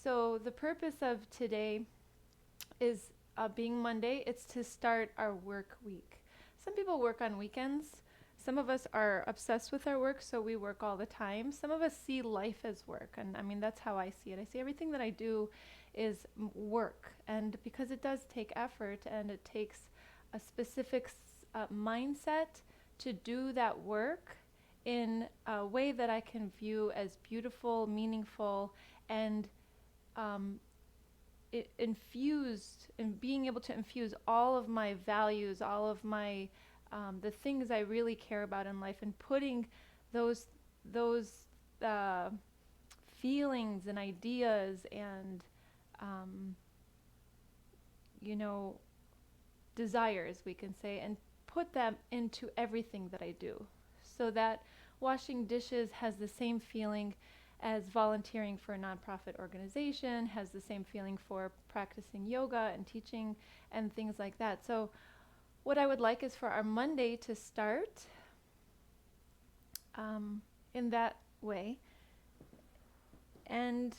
So the purpose of today is being Monday, it's to start our work week. Some people work on weekends. Some of us are obsessed with our work, so we work all the time. Some of us see life as work, and I mean, that's how I see it. I see everything that I do is work, and because it does take effort and it takes a specific mindset to do that work in a way that I can view as beautiful, meaningful, and um, infused, and being able to infuse all of my values, all of my the things I really care about in life, and putting those uh, feelings and ideas and um, you know desires, we can say, and put them into everything that I do, so that washing dishes has the same feeling as volunteering for a nonprofit organization, has the same feeling for practicing yoga and teaching and things like that. So, what I would like is for our Monday to start um, in that way. And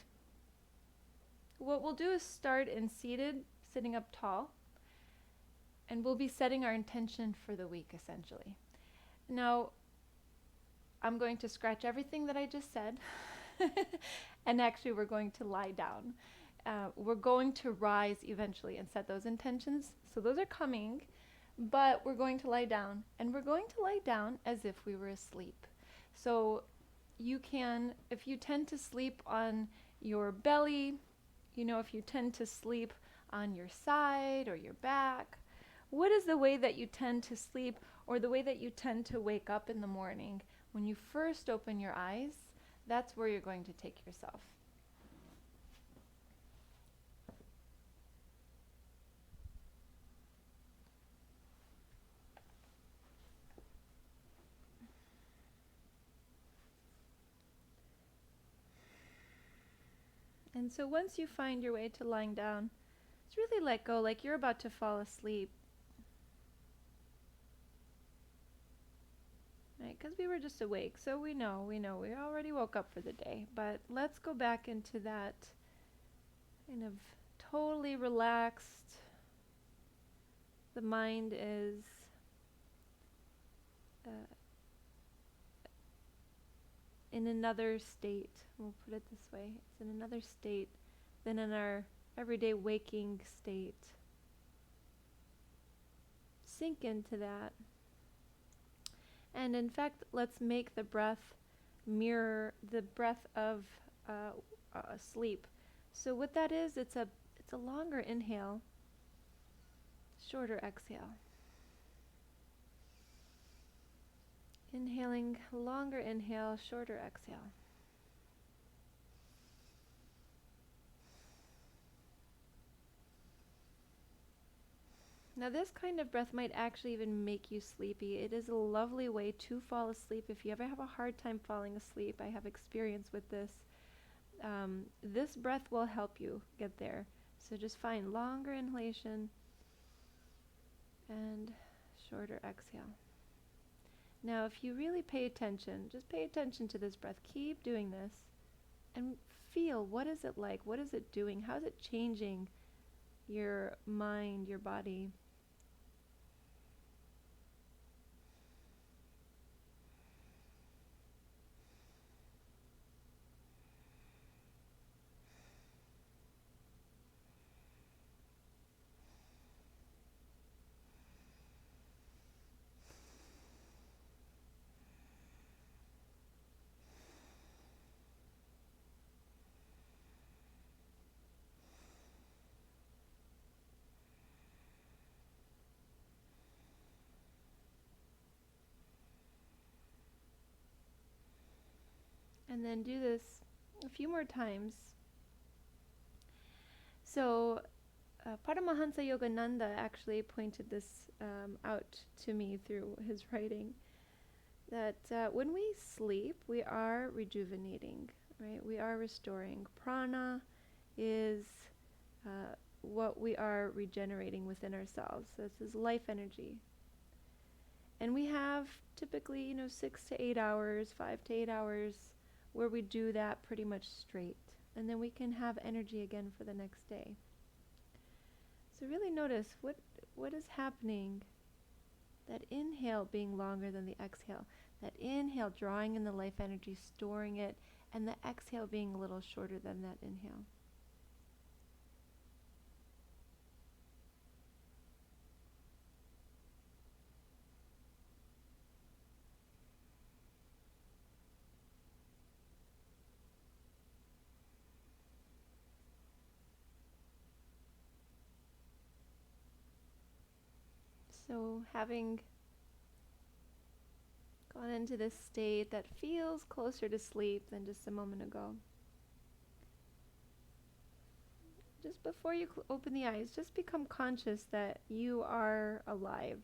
what we'll do is start in seated, sitting up tall, and we'll be setting our intention for the week essentially. Now, I'm going to scratch everything that I just said, and actually, we're going to lie down. We're going to rise eventually and set those intentions. So, those are coming, but we're going to lie down, and we're going to lie down as if we were asleep. So, you can, if you tend to sleep on your belly, if you tend to sleep on your side or your back, what is the way that you tend to sleep, or the way that you tend to wake up in the morning? When you first open your eyes, that's where you're going to take yourself. And so once you find your way to lying down, just really let go, like you're about to fall asleep. Right? Because we were just awake, so we know, we already woke up for the day. But let's go back into that kind of totally relaxed. The mind is uh, in another state. We'll put it this way. It's in another state than in our everyday waking state. Sink into that. And in fact, let's make the breath mirror the breath of sleep. So what that is, it's a longer inhale, shorter exhale. Inhaling, longer inhale, shorter exhale. Now this kind of breath might actually even make you sleepy. It is a lovely way to fall asleep. If you ever have a hard time falling asleep, I have experience with this. This breath will help you get there. So just find longer inhalation and shorter exhale. Now if you really pay attention, just pay attention to this breath. Keep doing this and feel, what is it like? What is it doing? How is it changing your mind, your body? And then do this a few more times. So Paramahansa Yogananda actually pointed this out to me through his writing, that when we sleep, we are rejuvenating, right? We are restoring. Prana is what we are regenerating within ourselves. This is life energy. And we have typically, 6 to 8 hours, 5 to 8 hours, where we do that pretty much straight. and then we can have energy again for the next day. So really notice what is happening. That inhale being longer than the exhale. That inhale drawing in the life energy, storing it, and the exhale being a little shorter than that inhale. So having gone into this state that feels closer to sleep than just a moment ago, just before you open the eyes, just become conscious that you are alive.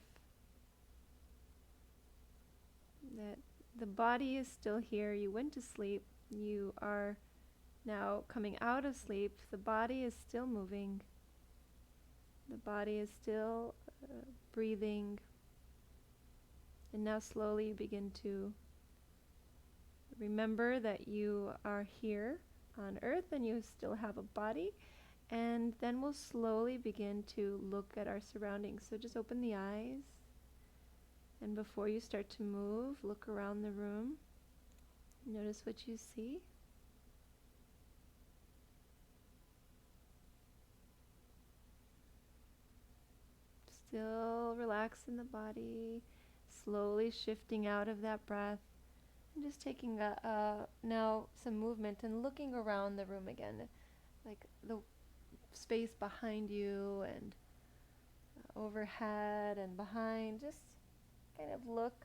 That the body is still here. You went to sleep. You are now coming out of sleep. The body is still moving. The body is still breathing. And now slowly you begin to remember that you are here on earth and you still have a body. And then we'll slowly begin to look at our surroundings. So just open the eyes. And before you start to move, look around the room. Notice what you see. Still relax in the body, slowly shifting out of that breath, and just taking now some movement and looking around the room again, like the space behind you and overhead and behind. Just kind of look.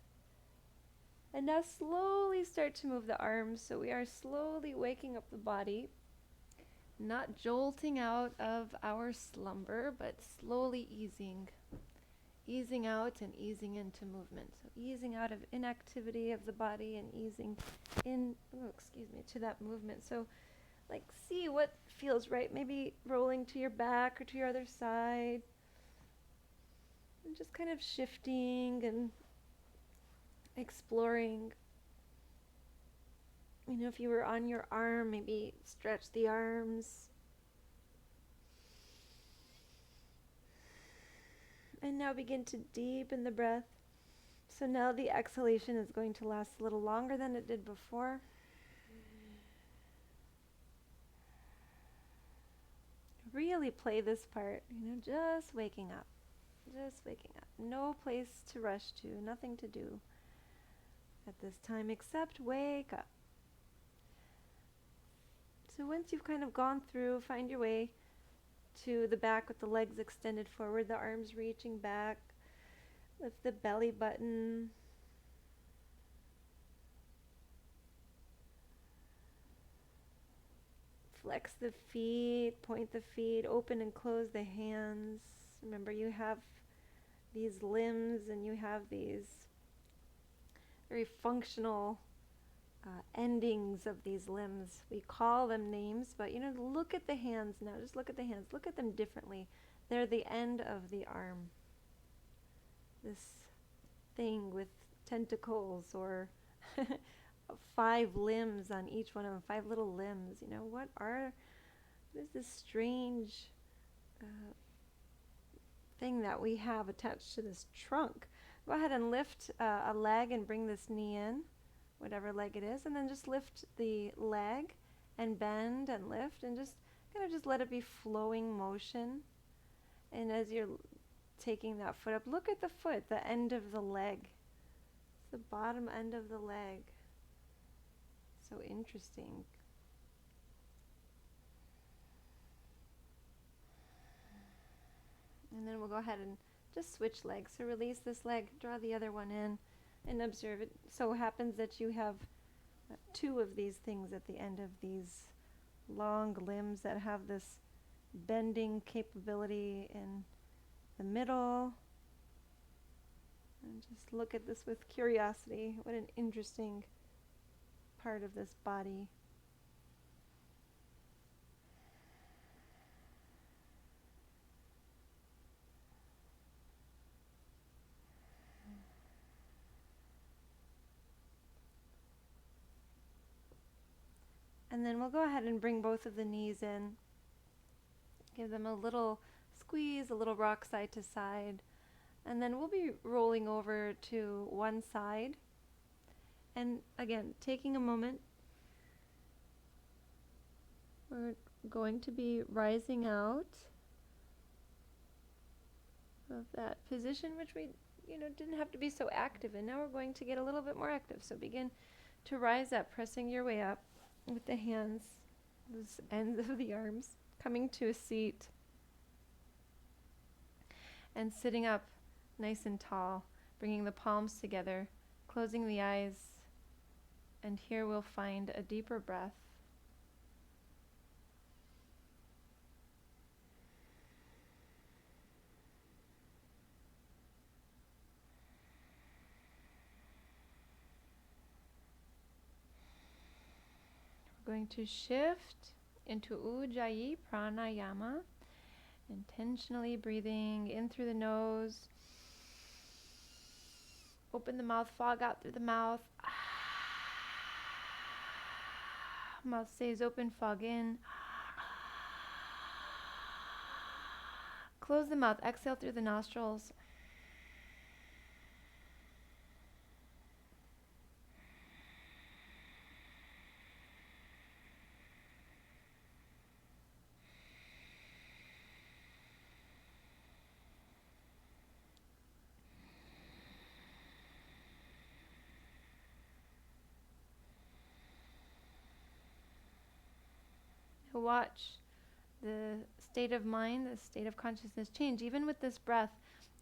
And now slowly start to move the arms. So we are slowly waking up the body, not jolting out of our slumber, but slowly easing out and easing into movement. So easing out of inactivity of the body and easing in, to that movement. So like see what feels right, maybe rolling to your back or to your other side. And just kind of shifting and exploring. You know, if you were on your arm, maybe stretch the arms. And now begin to deepen the breath. So now the exhalation is going to last a little longer than it did before. Really play this part, just waking up. Just waking up. No place to rush to, nothing to do at this time except wake up. So once you've kind of gone through, find your way to the back with the legs extended forward, the arms reaching back. Lift the belly button. Flex the feet, point the feet, open and close the hands. Remember, you have these limbs and you have these very functional endings of these limbs. We call them names, but look at the hands now. Just look at the hands. Look at them differently. They're the end of the arm. This thing with tentacles or 5 limbs on each one of them, 5 little limbs. What is this strange thing that we have attached to this trunk? Go ahead and lift a leg and bring this knee in, whatever leg it is, and then just lift the leg and bend and lift and just kind of just let it be flowing motion. And as you're taking that foot up, look at the foot, the end of the leg. It's the bottom end of the leg. So interesting. And then we'll go ahead and just switch legs. So release this leg, draw the other one in, and observe it. So happens that you have 2 of these things at the end of these long limbs that have this bending capability in the middle. And just look at this with curiosity. What an interesting part of this body. And then we'll go ahead and bring both of the knees in. Give them a little squeeze, a little rock side to side. And then we'll be rolling over to one side. And again, taking a moment, we're going to be rising out of that position, which we didn't have to be so active in. Now we're going to get a little bit more active. So begin to rise up, pressing your way up with the hands, those ends of the arms, coming to a seat and sitting up nice and tall, bringing the palms together, closing the eyes, and here we'll find a deeper breath. We're going to shift into Ujjayi Pranayama, intentionally breathing in through the nose. Open the mouth, fog out through the mouth. Mouth stays open, fog in. Close the mouth, exhale through the nostrils. Watch the state of mind, the state of consciousness change, even with this breath,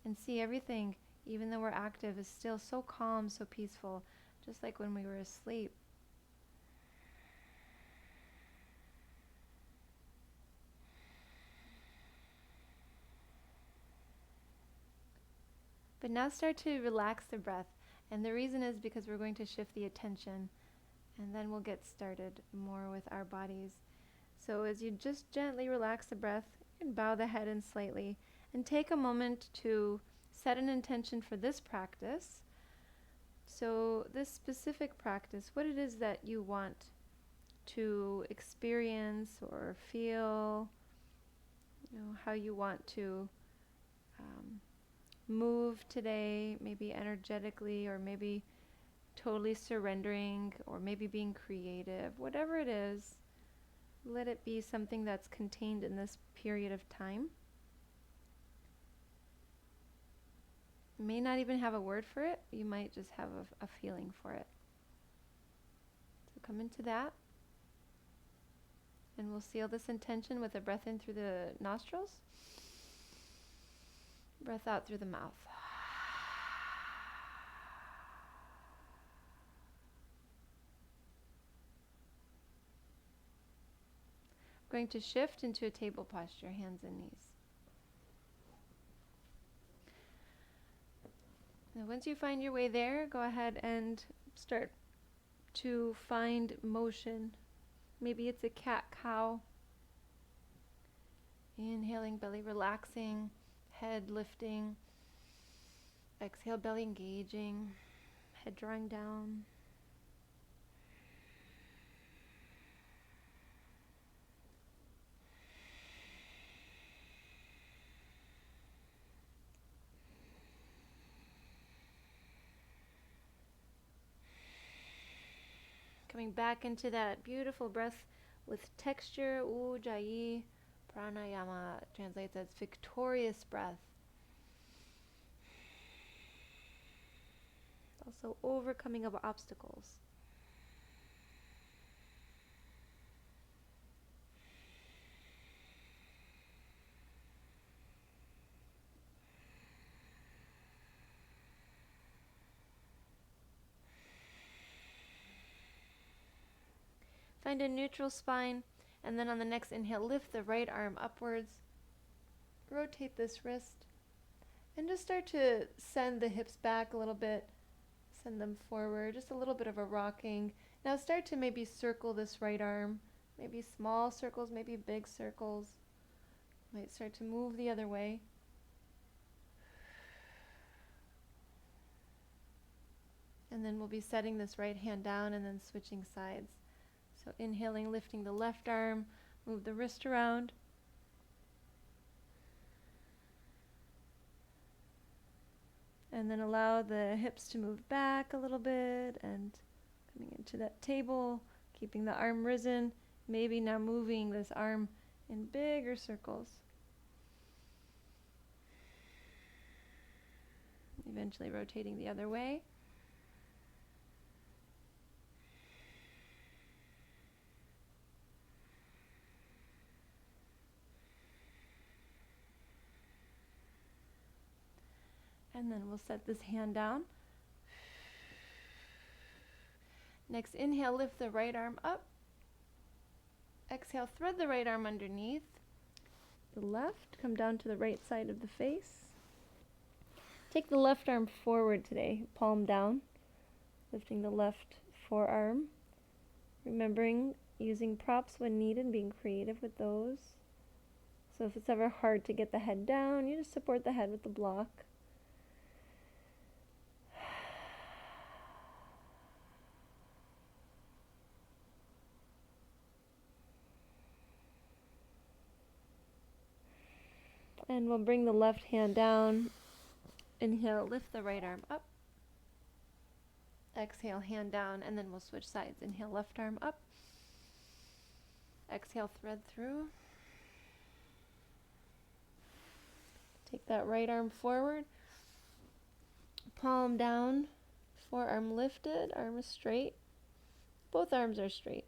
and see everything, even though we're active, is still so calm, so peaceful, just like when we were asleep. But now start to relax the breath, and the reason is because we're going to shift the attention, and then we'll get started more with our bodies. So as you just gently relax the breath, you can bow the head in slightly and take a moment to set an intention for this practice. So this specific practice, what it is that you want to experience or feel, how you want to move today, maybe energetically, or maybe totally surrendering, or maybe being creative, whatever it is. Let it be something that's contained in this period of time. You may not even have a word for it. You might just have a feeling for it. So come into that. And we'll seal this intention with a breath in through the nostrils. Breath out through the mouth. Going to shift into a table posture, hands and knees. Now once you find your way there, go ahead and start to find motion. Maybe it's a cat-cow. Inhaling, belly relaxing, head lifting. Exhale, belly engaging, head drawing down. Coming back into that beautiful breath with texture. Ujjayi Pranayama translates as victorious breath. Also overcoming of obstacles. Find a neutral spine, and then on the next inhale, lift the right arm upwards. Rotate this wrist, and just start to send the hips back a little bit. Send them forward, just a little bit of a rocking. Now start to maybe circle this right arm. Maybe small circles, maybe big circles. Might start to move the other way. And then we'll be setting this right hand down and then switching sides. So inhaling, lifting the left arm, move the wrist around. And then allow the hips to move back a little bit and coming into that table, keeping the arm risen, maybe now moving this arm in bigger circles. Eventually rotating the other way. And then we'll set this hand down. Next, inhale, lift the right arm up. Exhale, thread the right arm underneath the left. Come down to the right side of the face. Take the left arm forward today, palm down, lifting the left forearm. Remembering using props when needed, being creative with those. So if it's ever hard to get the head down, you just support the head with the block. And we'll bring the left hand down. Inhale, lift the right arm up. Exhale, hand down, and then we'll switch sides. Inhale, left arm up. Exhale, thread through. Take that right arm forward. Palm down, forearm lifted, arm is straight. Both arms are straight.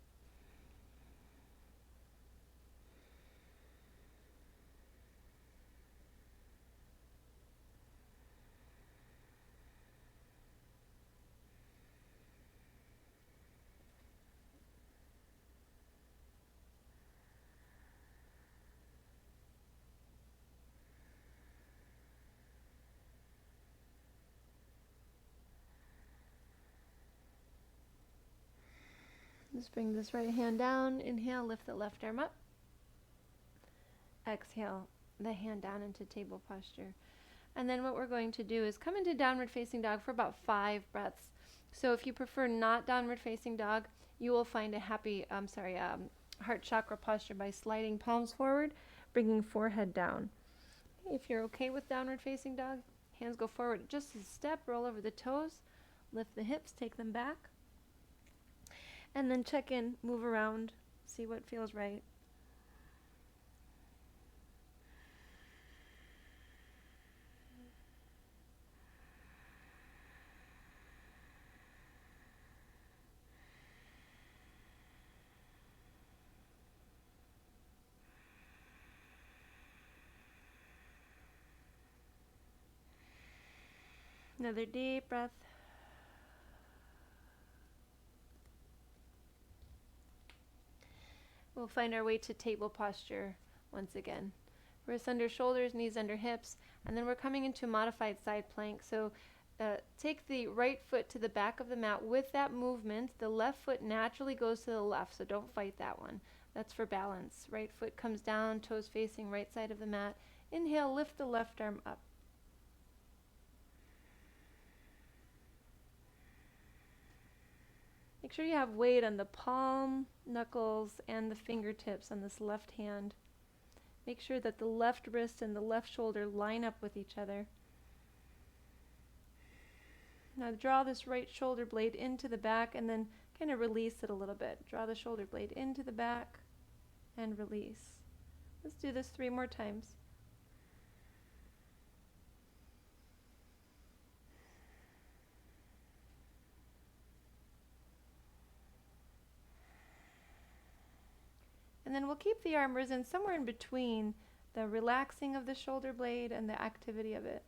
Just bring this right hand down. Inhale, lift the left arm up. Exhale, the hand down into table posture. And then what we're going to do is come into downward facing dog for about 5 breaths. So if you prefer not downward facing dog, you will find a heart chakra posture by sliding palms forward, bringing forehead down. If you're okay with downward facing dog, hands go forward just a step, roll over the toes, lift the hips, take them back. And then check in, move around, see what feels right. Another deep breath. We'll find our way to table posture once again. Wrists under shoulders, knees under hips, and then we're coming into modified side plank. So take the right foot to the back of the mat. With that movement, the left foot naturally goes to the left, so don't fight that one. That's for balance. Right foot comes down, toes facing right side of the mat. Inhale, lift the left arm up. Make sure you have weight on the palm, knuckles, and the fingertips on this left hand. Make sure that the left wrist and the left shoulder line up with each other. Now draw this right shoulder blade into the back and then kind of release it a little bit. Draw the shoulder blade into the back and release. Let's do this 3 more times. And then we'll keep the arm risen somewhere in between the relaxing of the shoulder blade and the activity of it.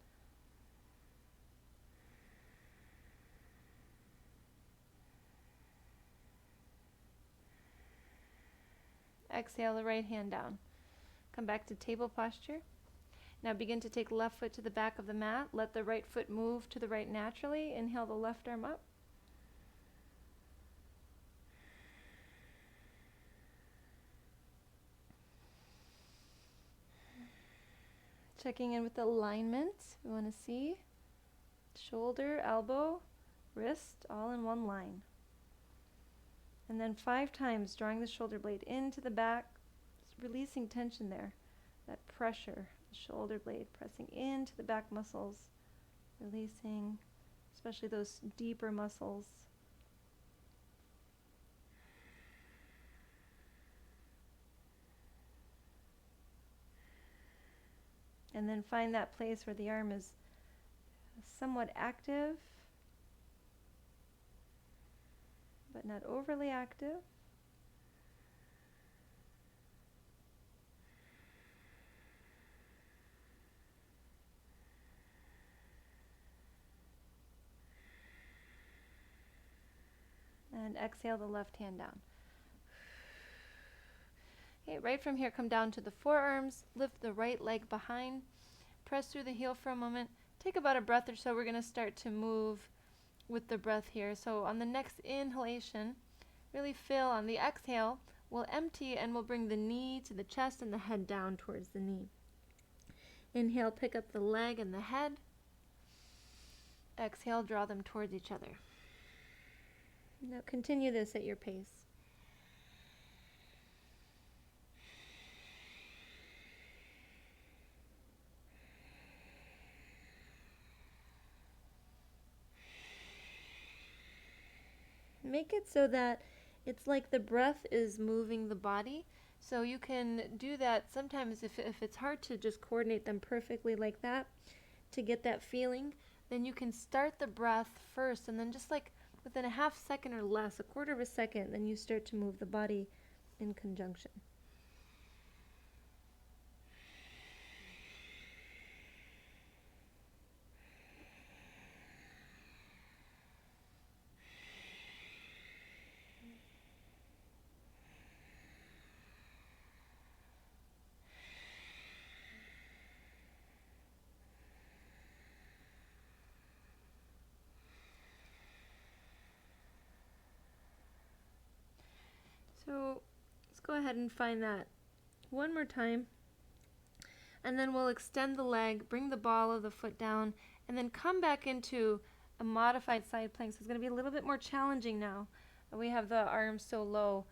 Exhale the right hand down. Come back to table posture. Now begin to take left foot to the back of the mat. Let the right foot move to the right naturally. Inhale the left arm up. Checking in with alignment. We want to see shoulder, elbow, wrist, all in one line. And then 5 times, drawing the shoulder blade into the back, releasing tension there, that pressure, the shoulder blade pressing into the back muscles, releasing, especially those deeper muscles. And then find that place where the arm is somewhat active, but not overly active. And exhale the left hand down. Okay, right from here, come down to the forearms, lift the right leg behind, press through the heel for a moment. Take about a breath or so. We're going to start to move with the breath here. So on the next inhalation, really fill. On the exhale, we'll empty and we'll bring the knee to the chest and the head down towards the knee. Inhale, pick up the leg and the head. Exhale, draw them towards each other. Now continue this at your pace. Make it so that it's like the breath is moving the body. So you can do that sometimes if it's hard to just coordinate them perfectly like that to get that feeling, then you can start the breath first and then just like within a half second or less, a quarter of a second, then you start to move the body in conjunction. So let's go ahead and find that one more time. And then we'll extend the leg, bring the ball of the foot down, and then come back into a modified side plank. So it's going to be a little bit more challenging now. We have the arms so low.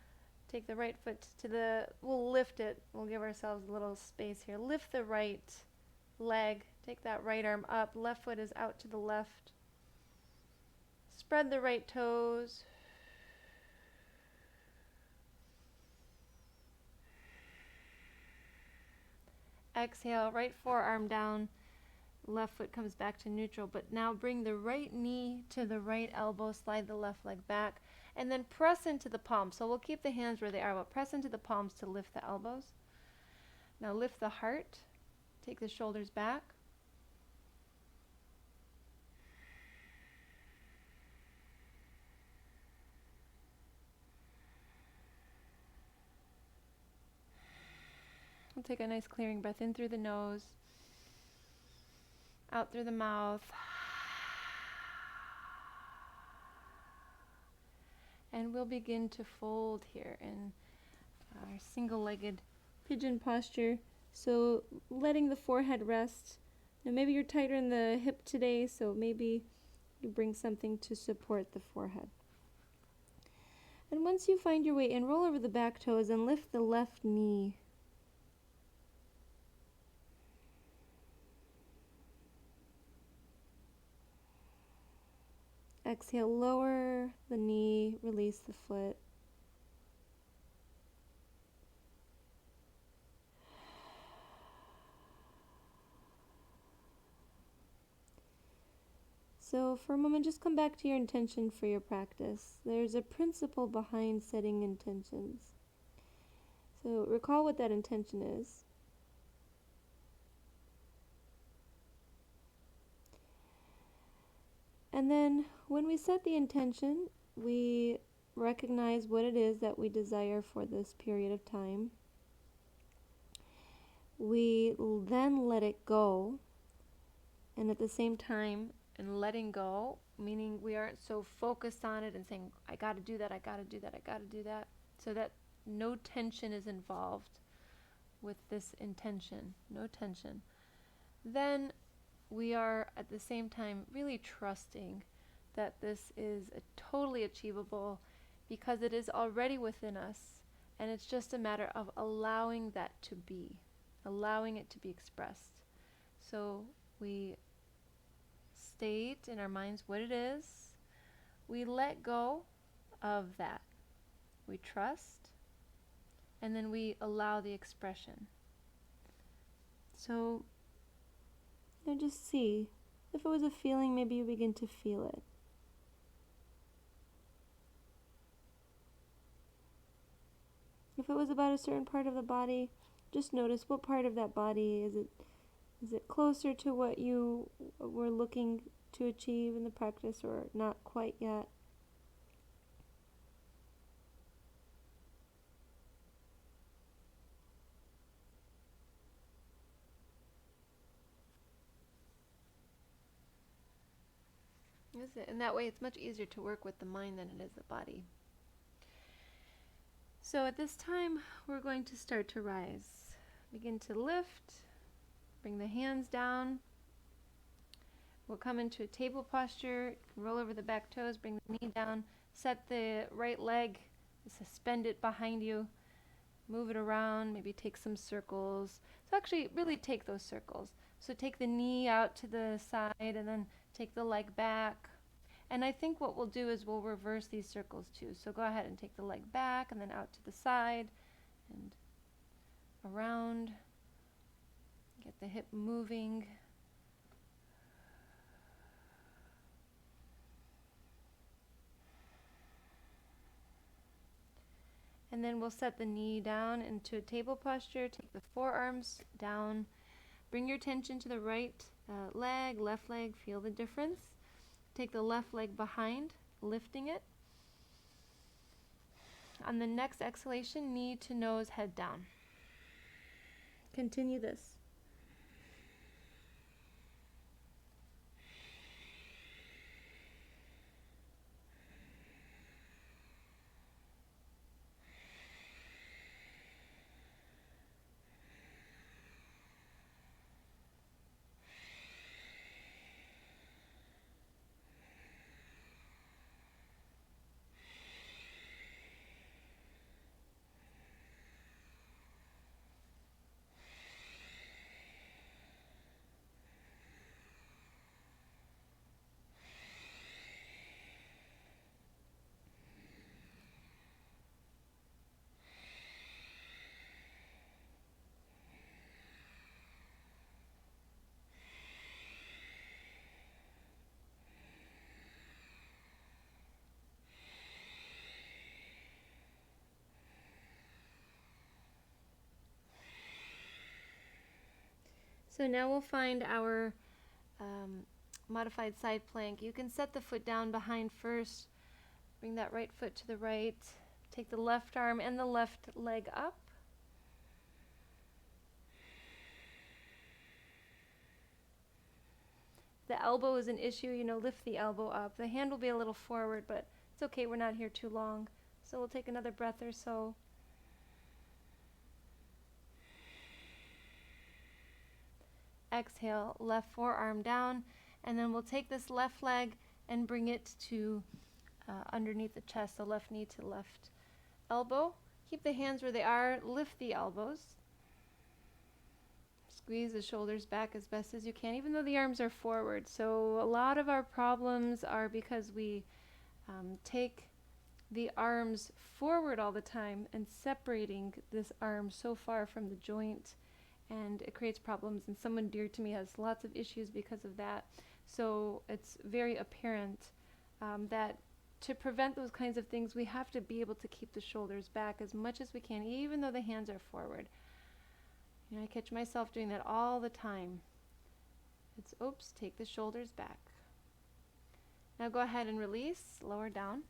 Take the right foot to the, we'll lift it. We'll give ourselves a little space here. Lift the right leg. Take that right arm up. Left foot is out to the left. Spread the right toes. Exhale, right forearm down, left foot comes back to neutral, but now bring the right knee to the right elbow, slide the left leg back, and then press into the palms. So we'll keep the hands where they are, but press into the palms to lift the elbows. Now lift the heart, take the shoulders back. We'll take a nice clearing breath in through the nose, out through the mouth. And we'll begin to fold here in our single-legged pigeon posture. So letting the forehead rest. Now maybe you're tighter in the hip today, so maybe you bring something to support the forehead. And once you find your way in, roll over the back toes and lift the left knee. Exhale, lower the knee, release the foot. So for a moment, just come back to your intention for your practice. There's a principle behind setting intentions. So recall what that intention is. And then when we set the intention, we recognize what it is that we desire for this period of time. We then let it go, and at the same time, in letting go, meaning we aren't so focused on it and saying, I got to do that, I got to do that, I got to do that, so that no tension is involved with this intention, no tension. Then we are at the same time really trusting that this is totally achievable because it is already within us, and it's just a matter of allowing that to be, allowing it to be expressed. So we state in our minds what it is, we let go of that, we trust, and then we allow the expression. So just see. If it was a feeling, maybe you begin to feel it. If it was about a certain part of the body, just notice what part of that body is it closer to what you were looking to achieve in the practice, or not quite yet? Is it? And that way it's much easier to work with the mind than it is the body. So at this time, we're going to start to rise. Begin to lift, bring the hands down. We'll come into a table posture, roll over the back toes, bring the knee down, set the right leg, suspend it behind you, move it around, maybe take some circles. So actually really take those circles. So take the knee out to the side and then take the leg back. And I think what we'll do is we'll reverse these circles too. So go ahead and take the leg back and then out to the side and around. Get the hip moving. And then we'll set the knee down into a table posture. Take the forearms down. Bring your attention to the right leg, left leg. Feel the difference. Take the left leg behind, lifting it. On the next exhalation, knee to nose, head down. Continue this. So now we'll find our modified side plank. You can set the foot down behind first. Bring that right foot to the right. Take the left arm and the left leg up. The elbow is an issue, lift the elbow up. The hand will be a little forward, but it's okay, we're not here too long. So we'll take another breath or so. Exhale, left forearm down, and then we'll take this left leg and bring it to underneath the chest, the left knee to left elbow. Keep the hands where they are, lift the elbows. Squeeze the shoulders back as best as you can, even though the arms are forward. So a lot of our problems are because we take the arms forward all the time and separating this arm so far from the joint, and it creates problems. And someone dear to me has lots of issues because of that. So it's very apparent that to prevent those kinds of things, we have to be able to keep the shoulders back as much as we can, even though the hands are forward. I catch myself doing that all the time. It's, oops, take the shoulders back. Now go ahead and release, lower down.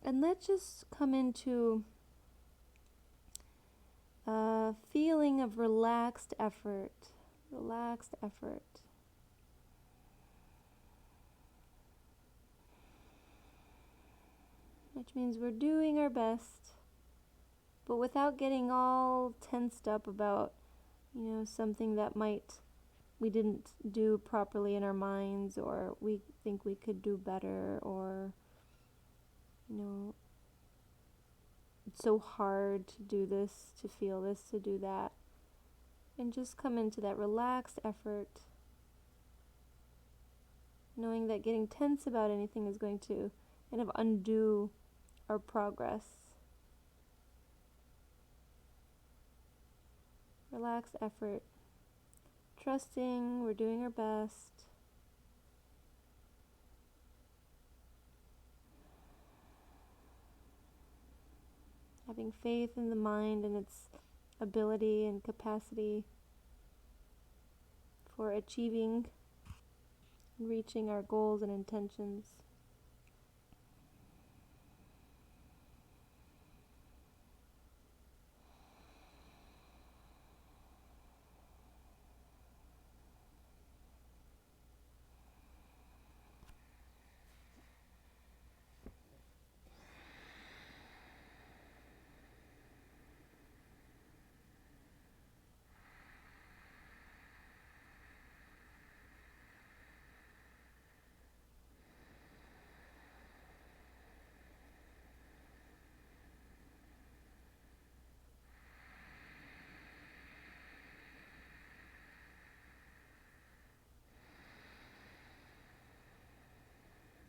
And let's just come into a feeling of relaxed effort. Relaxed effort. Which means we're doing our best but without getting all tensed up about, something that we didn't do properly in our minds, or we think we could do better, or, it's so hard to do this, to feel this, to do that. And just come into that relaxed effort, knowing that getting tense about anything is going to kind of undo our progress. Relaxed effort, trusting we're doing our best. Having faith in the mind and its ability and capacity for achieving and reaching our goals and intentions.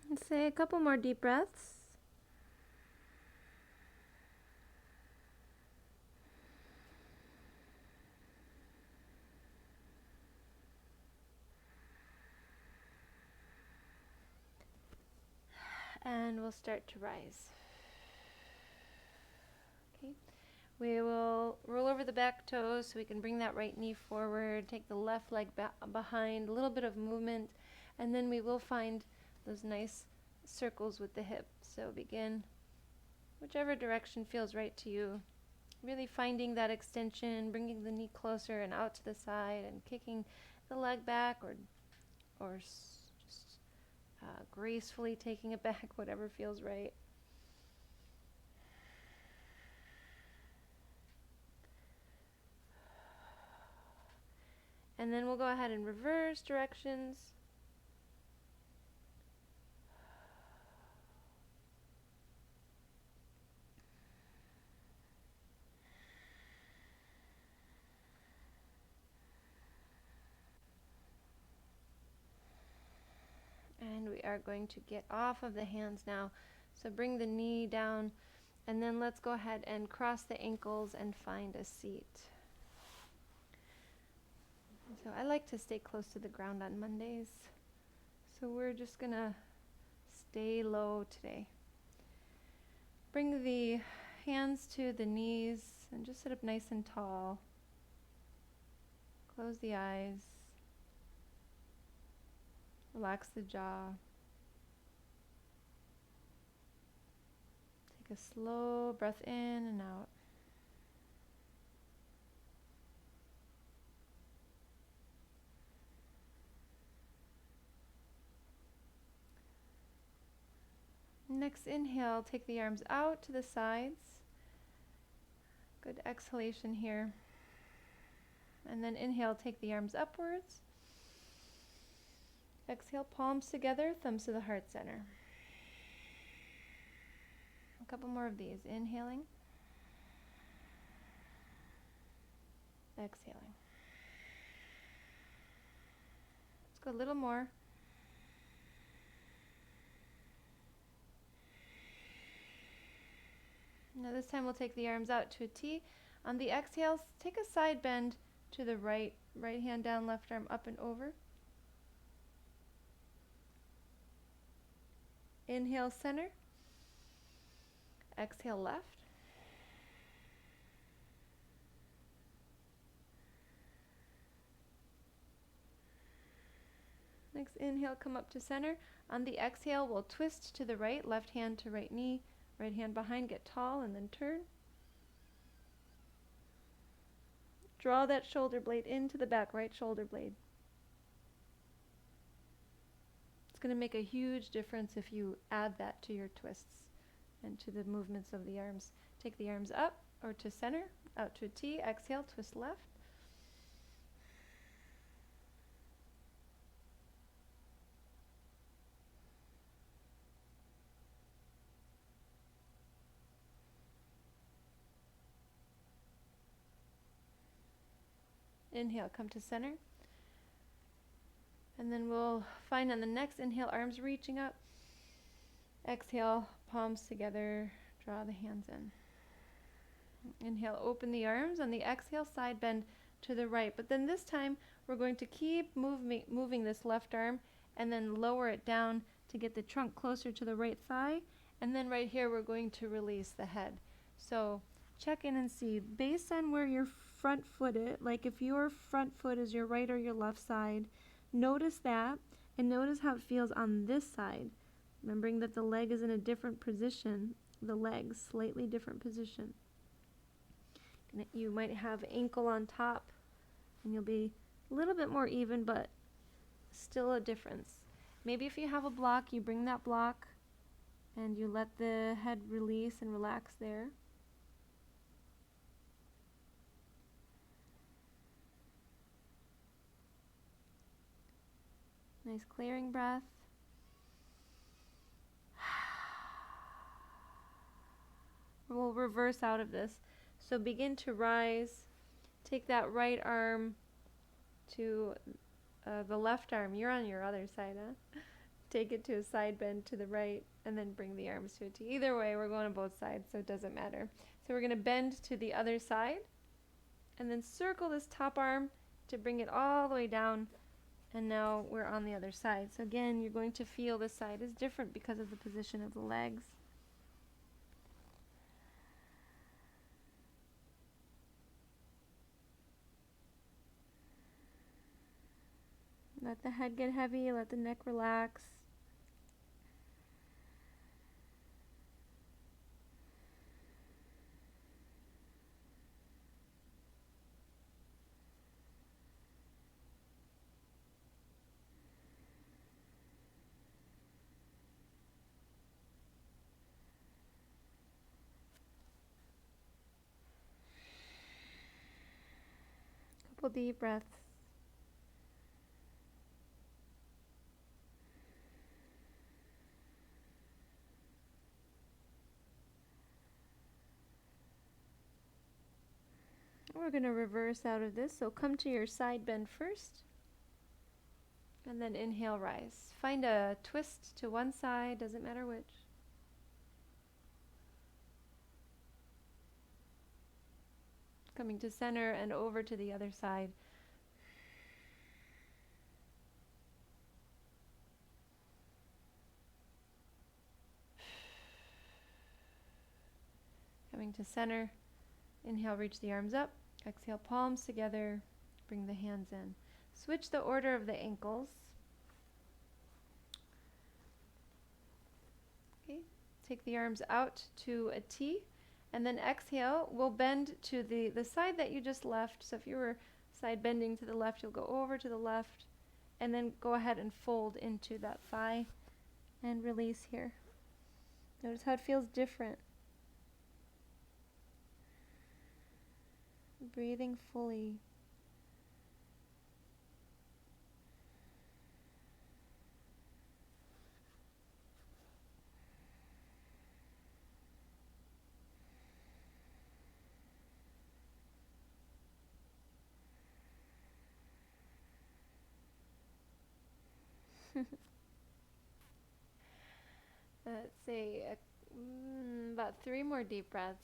And say a couple more deep breaths. And we'll start to rise. Okay. We will roll over the back toes so we can bring that right knee forward, take the left leg behind, a little bit of movement, and then we will find those nice circles with the hip. So begin whichever direction feels right to you. Really finding that extension, bringing the knee closer and out to the side, and kicking the leg back, or just gracefully taking it back, whatever feels right. And then we'll go ahead and reverse directions. And we are going to get off of the hands now. So bring the knee down, and then let's go ahead and cross the ankles and find a seat. So I like to stay close to the ground on Mondays. So we're just gonna stay low today. Bring the hands to the knees and just sit up nice and tall. Close the eyes. Relax the jaw. Take a slow breath in and out. Next inhale, take the arms out to the sides. Good exhalation here. And then inhale, take the arms upwards. Exhale, palms together, thumbs to the heart center. A couple more of these. Inhaling. Exhaling. Let's go a little more. Now this time we'll take the arms out to a T. On the exhale, take a side bend to the right. Right hand down, left arm up and over. Inhale, center. Exhale, left. Next inhale, come up to center. On the exhale, we'll twist to the right, left hand to right knee, right hand behind, get tall, and then turn. Draw that shoulder blade into the back, right shoulder blade. It's going to make a huge difference if you add that to your twists and to the movements of the arms. Take the arms up, or to center, out to a T. Exhale, twist left. Inhale, come to center. And then we'll find on the next inhale, arms reaching up. Exhale, palms together, draw the hands in. Inhale, open the arms. On the exhale, side bend to the right. But then this time, we're going to keep moving this left arm and then lower it down to get the trunk closer to the right thigh. And then right here, we're going to release the head. So check in and see, based on where your front foot is, like if your front foot is your right or your left side, notice that and notice how it feels on this side. Remembering that the leg is in a different position, the leg, slightly different position. And you might have ankle on top and you'll be a little bit more even, but still a difference. Maybe if you have a block, you bring that block and you let the head release and relax there. Nice clearing breath. We'll reverse out of this. So begin to rise. Take that right arm to the left arm. You're on your other side, huh? Take it to a side bend to the right and then bring the arms to a T. Either way, we're going on both sides, so it doesn't matter. So we're going to bend to the other side and then circle this top arm to bring it all the way down. And now we're on the other side. So again, you're going to feel this side is different because of the position of the legs. Let the head get heavy, let the neck relax. Couple deep breaths. We're going to reverse out of this, so come to your side bend first, and then inhale, rise. Find a twist to one side, doesn't matter which. Coming to center and over to the other side. Coming to center, inhale, reach the arms up. Exhale, palms together, bring the hands in. Switch the order of the ankles. Okay, take the arms out to a T, and then exhale, we'll bend to the side that you just left. So if you were side bending to the left, you'll go over to the left, and then go ahead and fold into that thigh and release here. Notice how it feels different. Breathing fully. Let's say about 3 more deep breaths.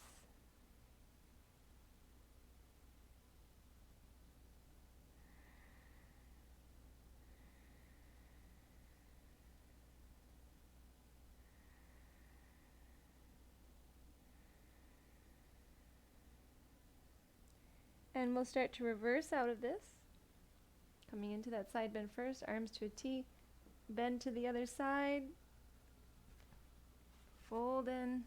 And we'll start to reverse out of this. Coming into that side bend first, arms to a T, bend to the other side, fold in.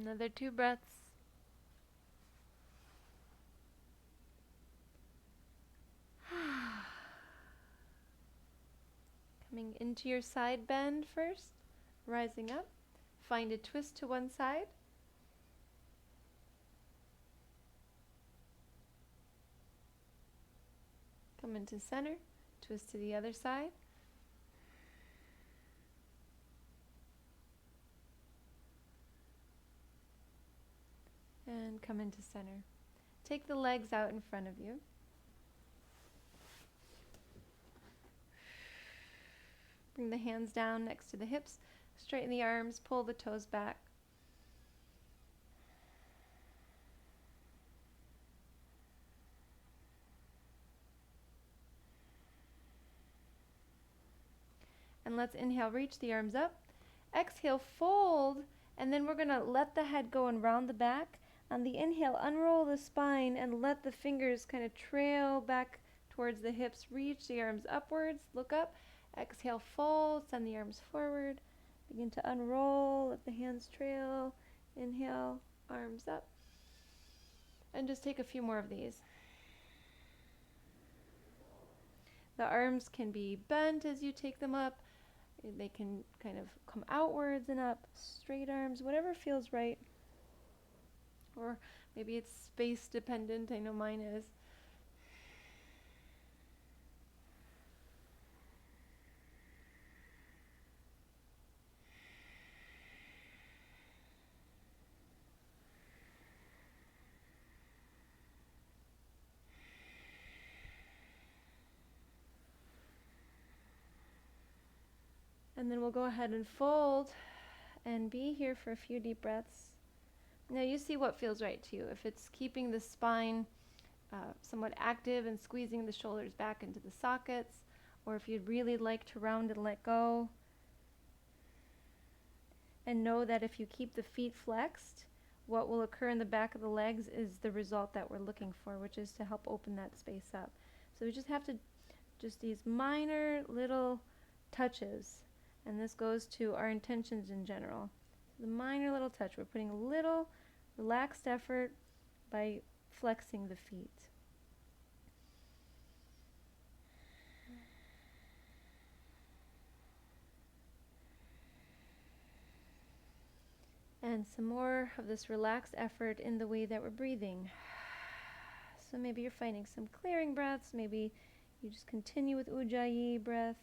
Another 2 breaths. Coming into your side bend first, rising up. Find a twist to one side. Come into center, twist to the other side. And come into center. Take the legs out in front of you. Bring the hands down next to the hips. Straighten the arms, pull the toes back. And let's inhale, reach the arms up. Exhale, fold, and then we're going to let the head go and round the back. On the inhale, unroll the spine and let the fingers kind of trail back towards the hips. Reach the arms upwards, look up. Exhale, fold, send the arms forward. Begin to unroll, let the hands trail. Inhale, arms up. And just take a few more of these. The arms can be bent as you take them up. They can kind of come outwards and up, straight arms, whatever feels right. Or maybe it's space dependent. I know mine is. And then we'll go ahead and fold and be here for a few deep breaths. Now you see what feels right to you. If it's keeping the spine somewhat active and squeezing the shoulders back into the sockets, or if you'd really like to round and let go. And know that if you keep the feet flexed, what will occur in the back of the legs is the result that we're looking for, which is to help open that space up. So we just have to, just these minor little touches. And this goes to our intentions in general. The minor little touch. We're putting a little relaxed effort by flexing the feet. And some more of this relaxed effort in the way that we're breathing. So maybe you're finding some clearing breaths. Maybe you just continue with Ujjayi breath.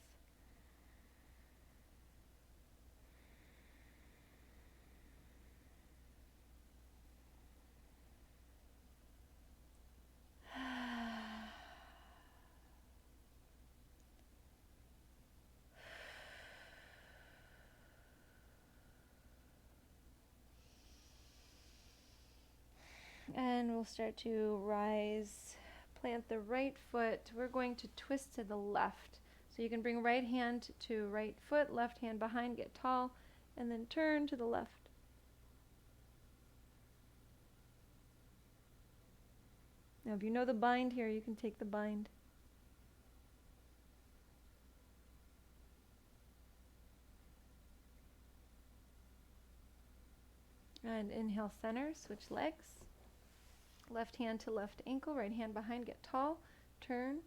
And we'll start to rise. Plant the right foot. We're going to twist to the left. So you can bring right hand to right foot, left hand behind, get tall, and then turn to the left. Now if you know the bind here, you can take the bind. And inhale, center, switch legs. Left hand to left ankle, right hand behind, get tall, turn.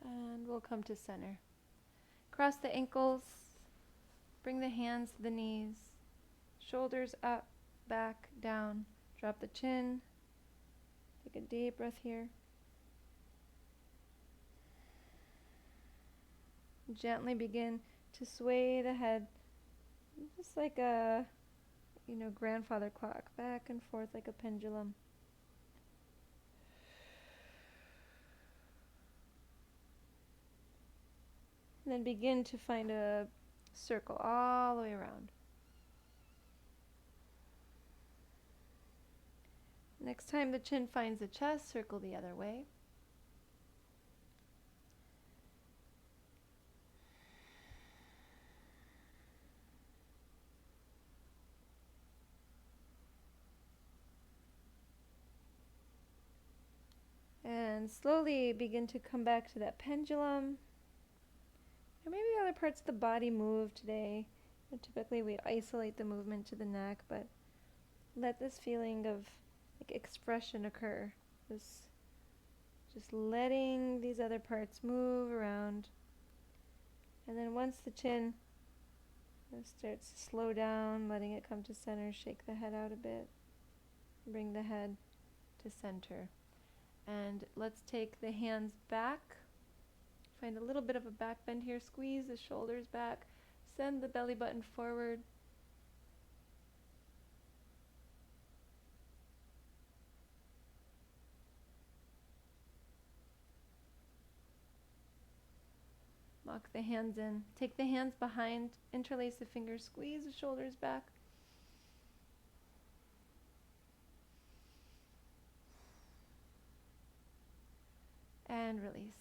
And we'll come to center. Cross the ankles. Bring the hands to the knees, shoulders up, back, down. Drop the chin. Take a deep breath here. Gently begin to sway the head, just like a, grandfather clock, back and forth like a pendulum. And then begin to find a circle all the way around. Next time the chin finds the chest, circle the other way. And slowly begin to come back to that pendulum. Or maybe other parts of the body move today. Typically we isolate the movement to the neck, but let this feeling of like expression occur. Just letting these other parts move around. And then once the chin starts to slow down, letting it come to center, shake the head out a bit. Bring the head to center. And let's take the hands back. Find a little bit of a back bend here. Squeeze the shoulders back. Send the belly button forward. Lock the hands in. Take the hands behind. Interlace the fingers. Squeeze the shoulders back. And release.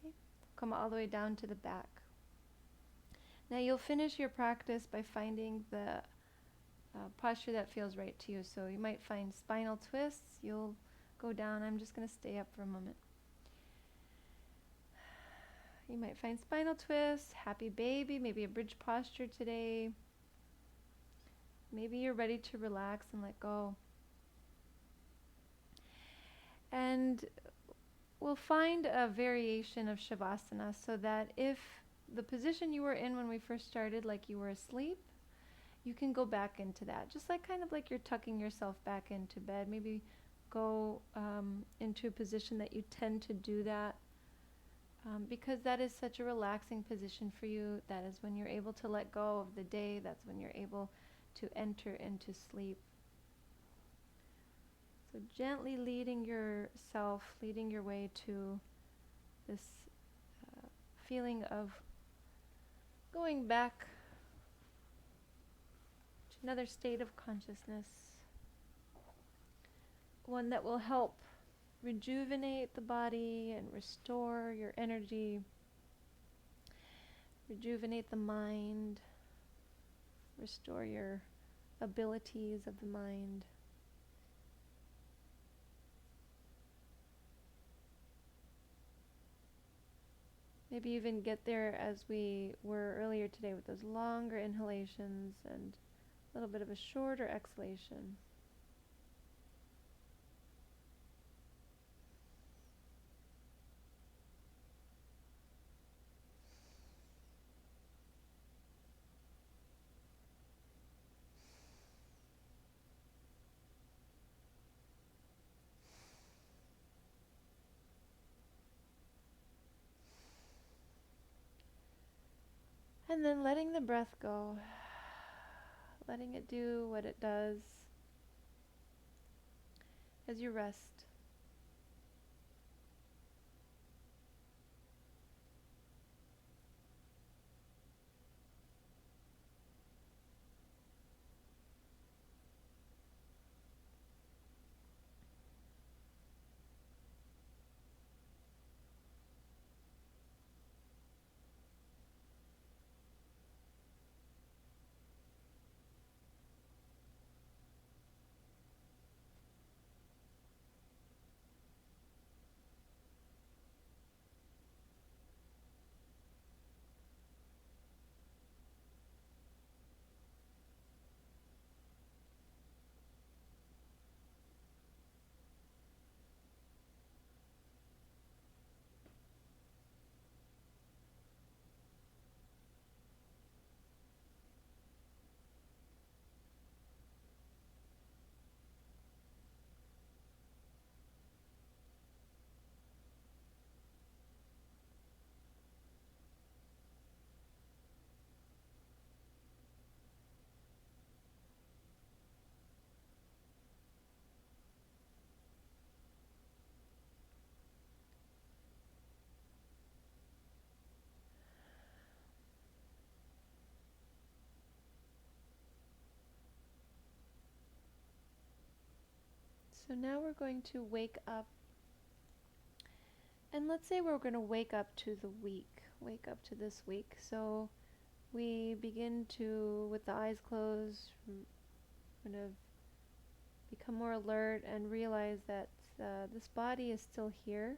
Okay. Come all the way down to the back. Now you'll finish your practice by finding the posture that feels right to you. So you might find spinal twists. You'll go down. I'm just going to stay up for a moment. You might find spinal twists, happy baby, maybe a bridge posture today. Maybe you're ready to relax and let go. And we'll find a variation of Shavasana so that if the position you were in when we first started, like you were asleep, you can go back into that. Just like kind of like you're tucking yourself back into bed. Maybe go into a position that you tend to do that. Because that is such a relaxing position for you. That is when you're able to let go of the day. That's when you're able to enter into sleep. So gently leading yourself, leading your way to this feeling of going back to another state of consciousness. One that will help rejuvenate the body and restore your energy, rejuvenate the mind, restore your abilities of the mind. Maybe even get there as we were earlier today with those longer inhalations and a little bit of a shorter exhalation. And then letting the breath go, letting it do what it does as you rest. So now we're going to wake up. And let's say we're going to wake up to the week, wake up to this week. So we begin to, with the eyes closed, kind of become more alert and realize that this body is still here,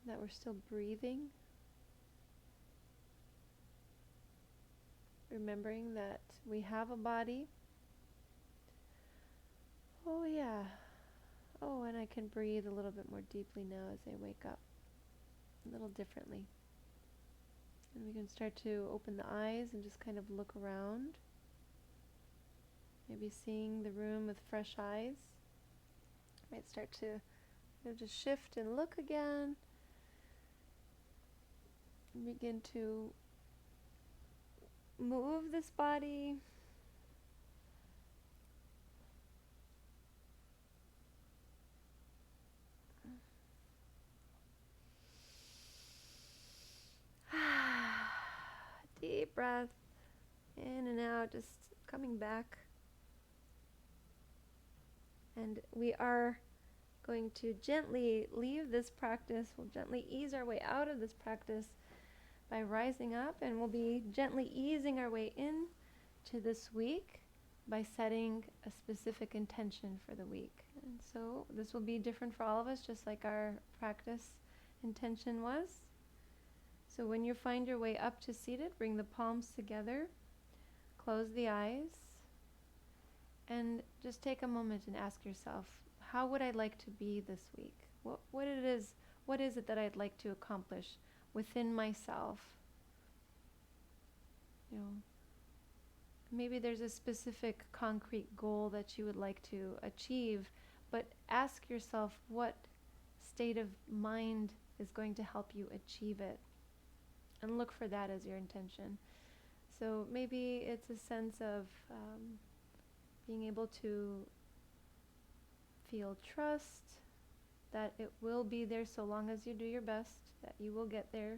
that we're still breathing. Remembering that we have a body. Oh yeah. Oh, and I can breathe a little bit more deeply now as I wake up. A little differently. And we can start to open the eyes and just kind of look around. Maybe seeing the room with fresh eyes. Might start to just shift and look again. And begin to move this body. Deep breath in and out, just coming back. And we are going to gently leave this practice. We'll gently ease our way out of this practice by rising up, and we'll be gently easing our way in to this week by setting a specific intention for the week. And so this will be different for all of us, just like our practice intention was. So when you find your way up to seated, bring the palms together, close the eyes, and just take a moment and ask yourself, how would I like to be this week? What is it that I'd like to accomplish within myself? You know, maybe there's a specific concrete goal that you would like to achieve, but ask yourself what state of mind is going to help you achieve it, and look for that as your intention. So maybe it's a sense of being able to feel trust that it will be there so long as you do your best, that you will get there.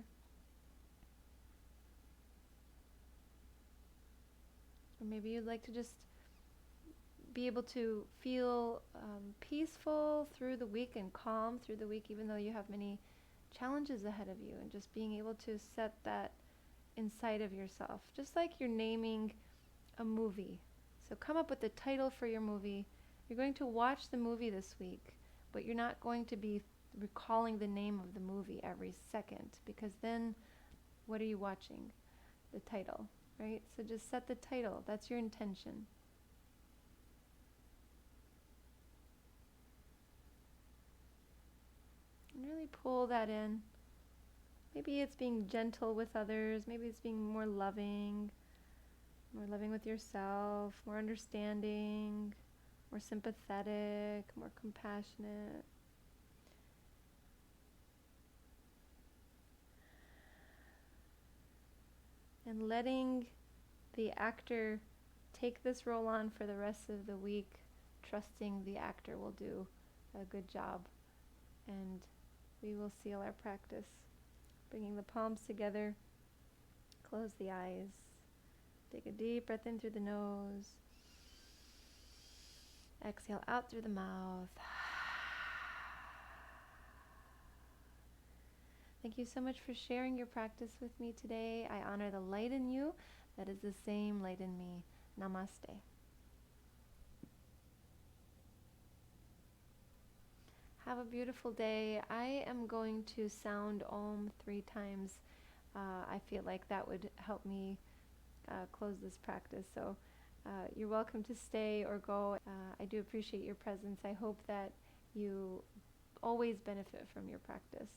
Or maybe you'd like to just be able to feel peaceful through the week and calm through the week, even though you have many challenges ahead of you, and just being able to set that inside of yourself, just like you're naming a movie. So come up with the title for your movie. You're going to watch the movie this week, but you're not going to be recalling the name of the movie every second, because then what are you watching? The title, right? So just set the title. That's your intention. And really pull that in. Maybe it's being gentle with others. Maybe it's being more loving with yourself, more understanding, more sympathetic, more compassionate. And letting the actor take this role on for the rest of the week, trusting the actor will do a good job. And we will seal our practice. Bringing the palms together, close the eyes, take a deep breath in through the nose, exhale out through the mouth. Thank you so much for sharing your practice with me today. I honor the light in you that is the same light in me. Namaste. Have a beautiful day. I am going to sound Om 3 times. I feel like that would help me close this practice. So you're welcome to stay or go. I do appreciate your presence. I hope that you always benefit from your practice.